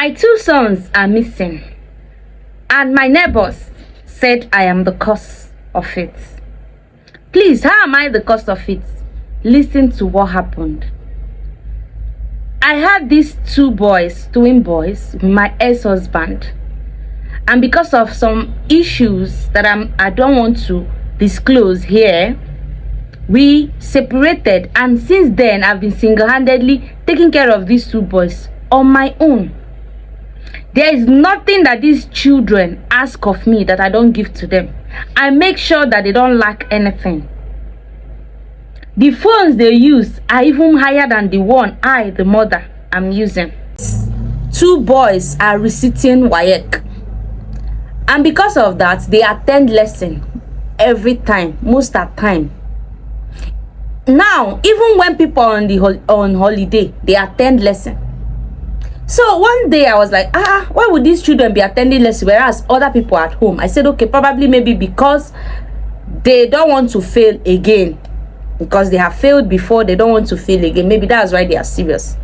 My two sons are missing, and my neighbors said I am the cause of it. Please, how am I the cause of it? Listen to what happened. I had these two boys, twin boys, with my ex-husband, and because of some issues that I don't want to disclose here, we separated, and since then I've been single-handedly taking care of these two boys on my own. There is nothing that these children ask of me that I don't give to them. I make sure that they don't lack anything. The phones they use are even higher than the one I, the mother, am using. Two boys are reciting WAEC, and because of that, they attend lesson every time, most of the time. Now, even when people are on holiday, they attend lesson. So one day I was like, why would these children be attending lesson whereas other people are at home? I said, okay, probably maybe because they don't want to fail again. Because they have failed before, they don't want to fail again. Maybe that's why they are serious.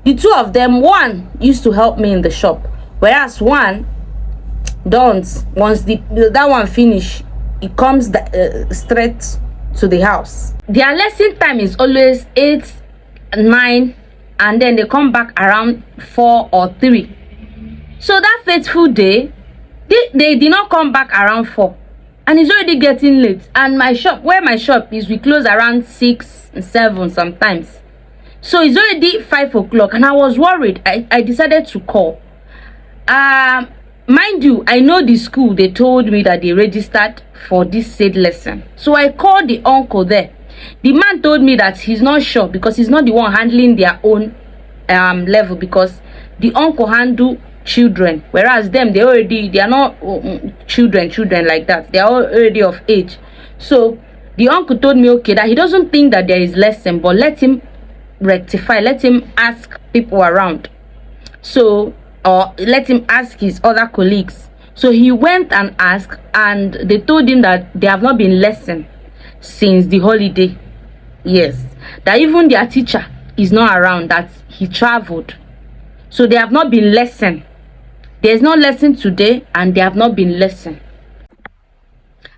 The two of them, one used to help me in the shop, whereas one don't. Once that one finish, it comes straight to the house. Their lesson time is always 8, 9, and then they come back around 4 or 3. So that fateful day, they did not come back around 4, and it's already getting late. And my shop, where my shop is, we close around 6, 7 sometimes. So it's already 5 o'clock, and I was worried. I decided to call. Mind you, I know the school. They told me that they registered for this said lesson. So I called the uncle there. The man told me that he's not sure because he's not the one handling their own level, because the uncle handle children, whereas they are not children like that. They are already of age. So the uncle told me, okay, that he doesn't think that there is lesson, but let him rectify, let him ask people around, so, or let him ask his other colleagues. So he went and asked, and they told him that they have not been lesson since the holiday. Yes, that even their teacher is not around, that he traveled. So they have not been lesson. There's no lesson today, and they have not been lesson.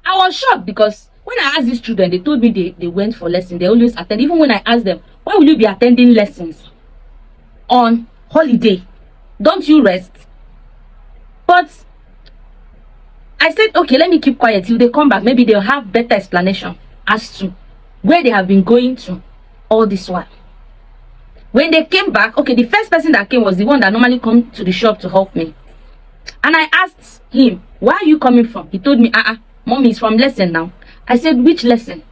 I was shocked because when I asked these children, they told me they went for lesson. They always attend. Even when I asked them, why will you be attending lessons on holiday? Don't you rest? But I said, okay, let me keep quiet till they come back. Maybe they'll have better explanation as to where they have been going to all this while. When they came back, okay, the first person that came was the one that normally comes to the shop to help me. And I asked him, where are you coming from? He told me, mommy is from lesson now. I said, which lesson?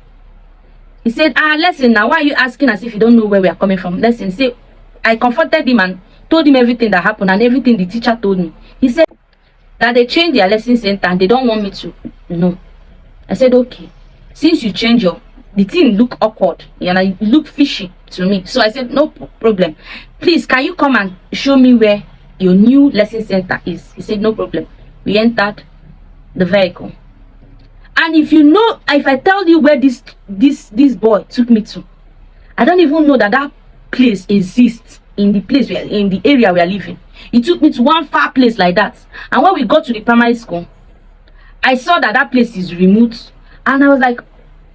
He said, lesson now. Why are you asking as if you don't know where we are coming from? Lesson. Say, I comforted him and told him everything that happened and everything the teacher told me. He said that they changed their lesson center and they don't want me to know. I said, okay, since you change the thing look awkward, it look fishy to me. So I said, no problem. Please, can you come and show me where your new lesson center is? He said, no problem. We entered the vehicle. And if I tell you where this boy took me to, I don't even know that place exists in the area we are living. He took me to one far place like that. And when we got to the primary school, I saw that place is remote. And I was like,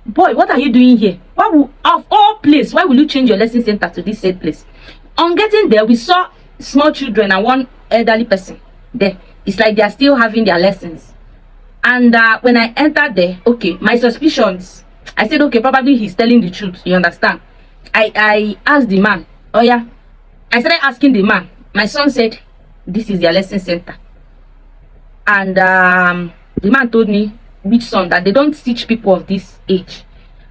boy, what are you doing here? Of all places, why will you change your lesson center to this said place? On getting there, we saw small children and one elderly person there. It's like they are still having their lessons. And when I entered there, okay, my suspicions, I said, okay, probably he's telling the truth. You understand? I asked the man, oh yeah. I started asking the man. My son said, this is their lesson center. And the man told me, which son, that they don't teach people of this age.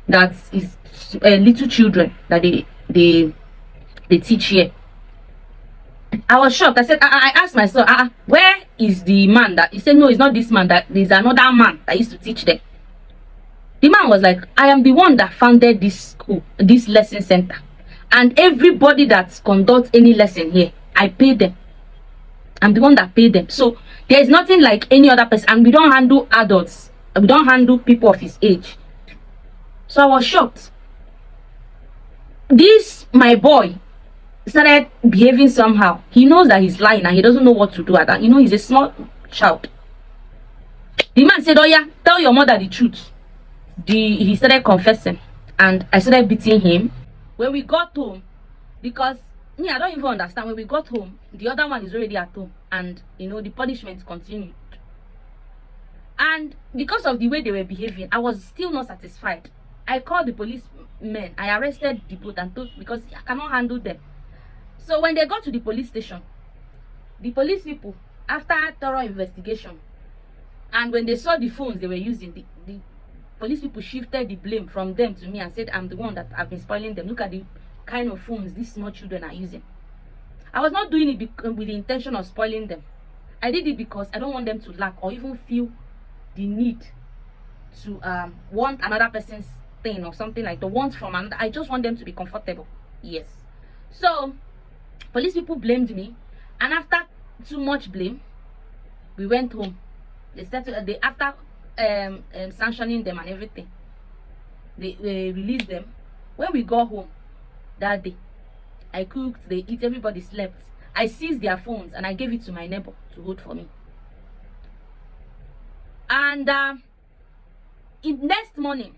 That is little children that they teach here. I was shocked. I said, I asked my son, where is the man that? He said, no, it's not this man. That there's another man that used to teach there. The man was like, I am the one that founded this school, this lesson center. And everybody that conducts any lesson here, I pay them. I'm the one that paid them. So there is nothing like any other person. And we don't handle adults. We don't handle people of his age. So I was shocked. This, my boy, started behaving somehow. He knows that he's lying and he doesn't know what to do at that. He's a small child. The man said, "Oh yeah, tell your mother the truth." He started confessing, and I started beating him. When we got home, because me, I don't even understand. When we got home, the other one is already at home, and the punishment continued. And because of the way they were behaving, I was still not satisfied. I called the policemen. I arrested the both and told, because I cannot handle them. So when they got to the police station, the police people, after thorough investigation, and when they saw the phones they were using, the police people shifted the blame from them to me and said, "I'm the one that have been spoiling them. Look at the kind of phones these small children are using." I was not doing it with the intention of spoiling them. I did it because I don't want them to lack or even feel the need to want another person's thing or something like the want from another. I just want them to be comfortable. Yes. So police people blamed me, and after too much blame, we went home. They settled. After sanctioning them and everything, they released them. When we got home that day, I cooked, they eat, everybody slept. I seized their phones and I gave it to my neighbor to hold for me. And next morning,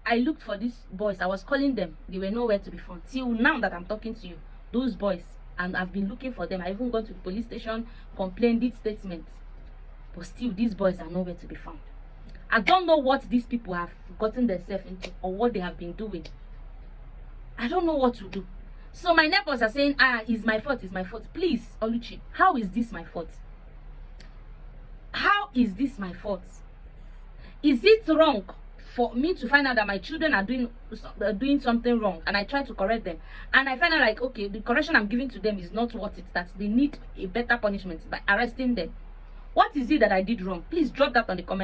I looked for these boys. I was calling them. They were nowhere to be found. Till now that I'm talking to you, those boys, and I've been looking for them. I even gone to the police station, complained, did statements. But still, these boys are nowhere to be found. I don't know what these people have gotten themselves into or what they have been doing. I don't know what to do. So my neighbors are saying, it's my fault, it's my fault. Please, Oluchi, how is this my fault? How is this my fault? Is it wrong for me to find out that my children are doing something wrong and I try to correct them, and I find out like, okay, the correction I'm giving to them is not worth it, that they need a better punishment by arresting them? What is it that I did wrong? Please drop that on the comment.